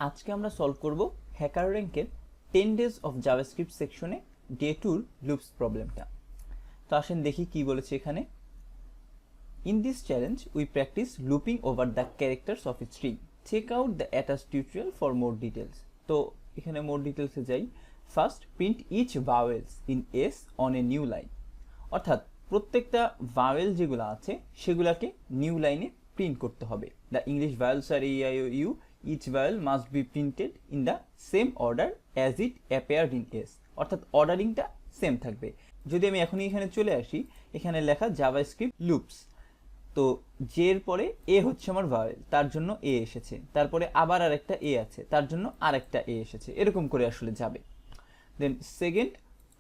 আজকে আমরা সলভ করব হ্যাকারর্যাঙ্কের 10 ডেজ অফ জাভাস্ক্রিপ্ট সেকশনে ডে 2 লুপস প্রবলেমটা। তো আসেন দেখি কি বলেছে এখানে। In this challenge, we practice looping over the characters of a string. Check out the attached tutorial for more details. তো এখানে more details এ যাই। First, print each vowels in S on a new line. অর্থাৎ প্রত্যেকটা vowel যেগুলো আছে সেগুলোকে new লাইনে print করতে হবে। The English vowels are A, I, O, U. Each vowel must be printed in the same order as it appeared in S. অর্থাৎ অর্ডারিংটা same থাকবে। যদি আমি এখনই এখানে চলে আসি, এখানে লেখা জাভাস্ক্রিপ্ট লুপস। তো জের পরে এ হচ্ছে আমার ভাওয়েল, তার জন্য এ এসেছে, তারপরে আবার আরেকটা এ আছে, তার জন্য আরেকটা এ এসেছে, এরকম করে আসলে যাবে। Then second,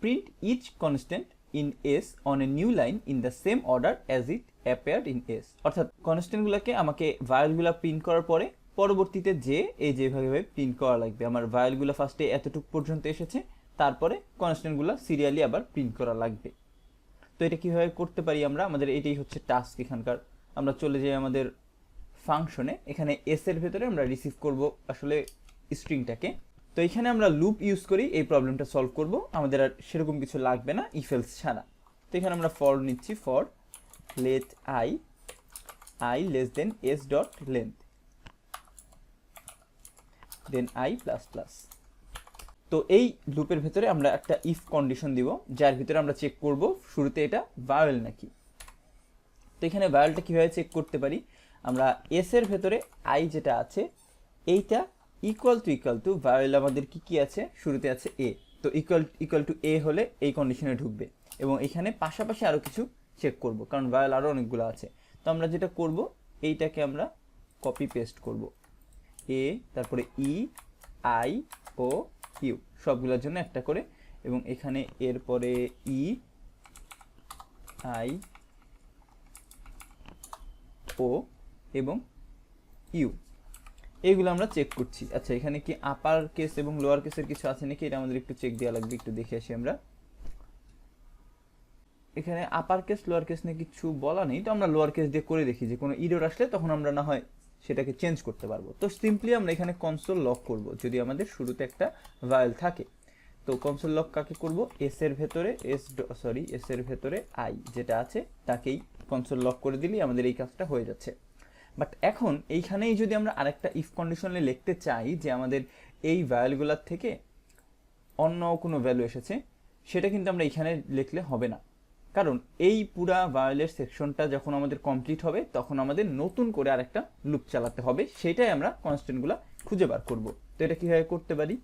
print each constant in S on a new line in the same order as it appeared in S. অর্থাৎ কনস্ট্যান্টগুলোকে আমাকে ভাওয়েলগুলো প্রিন্ট করার পরে পরবর্তীতে যে এই যেভাবে প্রিন্ট করা লাগবে। আমার ভাওয়েলগুলো ফার্স্টে এতটুকু পর্যন্ত এসেছে, তারপরে কনস্ট্যান্টগুলো সিরিয়ালি আবার প্রিন্ট করা লাগবে। তো এটা কীভাবে করতে পারি আমরা, আমাদের এটাই হচ্ছে টাস্ক এখানকার। আমরা চলে যাই আমাদের ফাংশনে, এখানে এস এর ভেতরে আমরা রিসিভ করব আসলে স্ট্রিংটাকে। তো এখানে আমরা লুপ ইউজ করি এই প্রবলেমটা সলভ করব, আমাদের আর সেরকম কিছু লাগবে না ইফ এলস ছাড়া। তো এখানে আমরা ফর নিচ্ছি, for let I less than S dot length then I plus plus. তো এই লুপের ভেতরে আমরা একটা ইফ কন্ডিশন দিব, যার ভিতরে আমরা চেক করব শুরুতে এটা ভাওয়েল নাকি। তো এখানে ভাওয়েলটা কীভাবে চেক করতে পারি, আমরা এস এর ভেতরে আই যেটা আছে এইটা ইকুয়াল টু ভাওয়েল আমাদের কি আছে, শুরুতে আছে এ। তো ইকুয়াল টু এ হলে এই কন্ডিশনে ঢুকবে, এবং এখানে পাশাপাশি আরও কিছু চেক করব, কারণ ভাওয়েল আরও অনেকগুলো আছে। তো আমরা যেটা করব, এইটাকে আমরা কপি পেস্ট করব, এ তারপরে ই আই ও ইউ সবগুলোর জন্য একটা করে, এবং এখানে এরপরে ই আই ও এবং ইউ এইগুলো আমরা চেক করছি। আচ্ছা, এখানে কি আপার কেস এবং লোয়ার কেসের কিছু আছে নাকি, এটা আমাদের একটু চেক দেওয়া লাগবে, একটু দেখে আসি আমরা। এখানে আপার কেস লোয়ার কেস নিয়ে কিছু বলা নেই, তো আমরা লোয়ার কেস দিয়ে করে দেখি, যে কোনো ইরর আসলে তখন আমরা না হয় সেটাকে চেঞ্জ করতে পারবো। তো সিম্পলি আমরা এখানে কনসোল লক করব যদি আমাদের শুরুতে একটা ভাওয়েল থাকে। তো কনসোল লক কাকে করব, এস এর ভেতরে আই যেটা আছে তাকেই কনসোল লক করে দিলেই আমাদের এই কাজটা হয়ে যাচ্ছে। বাট এখন এইখানেই যদি আমরা আরেকটা ইফ কন্ডিশনে লিখতে চাই যে আমাদের এই ভাওয়েলগুলোর থেকে অন্য কোনো ভ্যালু এসেছে, সেটা কিন্তু আমরা এখানে লিখলে হবে না, কারণ এই পুরা ভাওয়েলের সেকশনটা যখন আমাদের কমপ্লিট হবে তখন আমাদের নতুন করে আরেকটা লুপ চালাতে হবে, সেটাই আমরা কনস্ট্যান্টগুলো খুঁজে বার করব। তো এটা কীভাবে করতে পারি,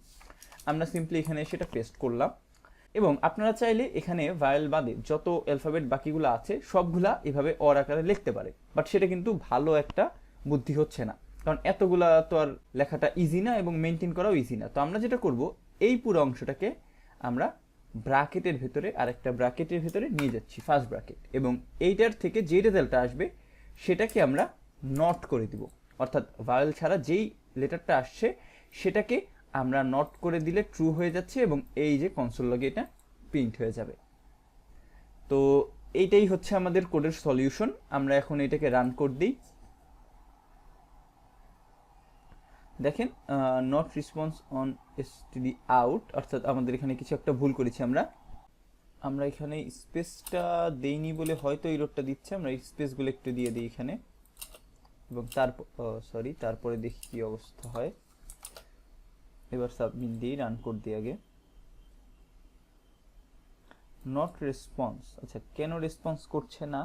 আমরা সিম্পলি এখানে সেটা পেস্ট করলাম, এবং আপনারা চাইলে এখানে ভাওয়েল বাদে যত অ্যালফাবেট বাকিগুলো আছে সবগুলা এভাবে অর আকারে লিখতে পারে, বাট সেটা কিন্তু ভালো একটা বুদ্ধি হচ্ছে না, কারণ এতগুলা তো আর লেখাটা ইজি না এবং মেনটেন করাও ইজি না। তো আমরা যেটা করব, এই পুরো অংশটাকে আমরা ব্র্যাকেটের ভেতরে আরেকটা ব্র্যাকেটের ভেতরে নিয়ে যাচ্ছি, ফার্স্ট ব্র্যাকেট, এবং এইটার থেকে যে রেজাল্টটা আসবে সেটাকে আমরা নট করে দিব। অর্থাৎ ভাওয়েল ছাড়া যেই লেটারটা আসছে সেটাকে আমরা নট করে দিলে ট্রু হয়ে যাচ্ছে, এবং এই যে কনসোল লগে এটা প্রিন্ট হয়ে যাবে। তো এইটাই হচ্ছে আমাদের কোডের সলিউশন। আমরা এখন এটাকে রান কোড দিই, দেখেন not response on STD out, অর্থাৎ আমাদের এখানে কিছু একটা ভুল করেছি। আমরা এখানে স্পেসটা দেইনি বলে হয়তো এররটা দিচ্ছে, আমরা এই স্পেসগুলো একটু দিয়ে দিই এখানে, এবং তারপরে দেখি কি অবস্থা হয়। এবার সাবমিট দিই, রান কোড দিই আগে। নট রেসপন্স, আচ্ছা কেন রেসপন্স করছে না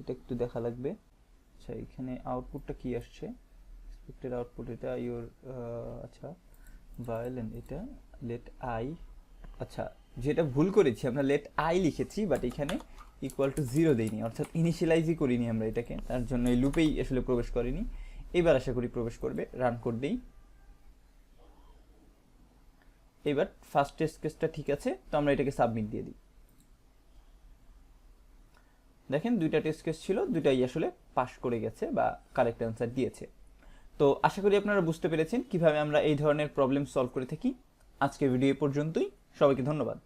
এটা একটু দেখা লাগবে। আচ্ছা এখানে আউটপুটটা কি আসছে, এক্সপেক্টেড আউটপুট এটা ইওর, আচ্ছা ভায়োলেন এটা লেট আই, আচ্ছা যেটা ভুল করেছি আমরা লেট আই লিখেছি, বাট এখানে ইকুয়াল টু 0 দেইনি, অর্থাৎ ইনিশিয়ালাইজই করিনি আমরা এটাকে, তার জন্য এই লুপেই আসলে প্রবেশ করিনি। এবার আশা করি প্রবেশ করবে, রান কোড দিই। এবার ফার্স্ট টেস্ট কেসটা ঠিক আছে, তো আমরা এটাকে সাবমিট দিয়ে দিই। দেখেন দুইটা টেস্ট কেস ছিল, দুইটাই আসলে পাস করে গেছে বা কারেক্ট অ্যান্সার দিয়েছে। তো আশা করি আপনারা বুঝতে পেরেছেন কিভাবে আমরা এই ধরনের প্রবলেম সলভ করে থাকি। আজকে ভিডিও পর্যন্তই, সবাইকে ধন্যবাদ।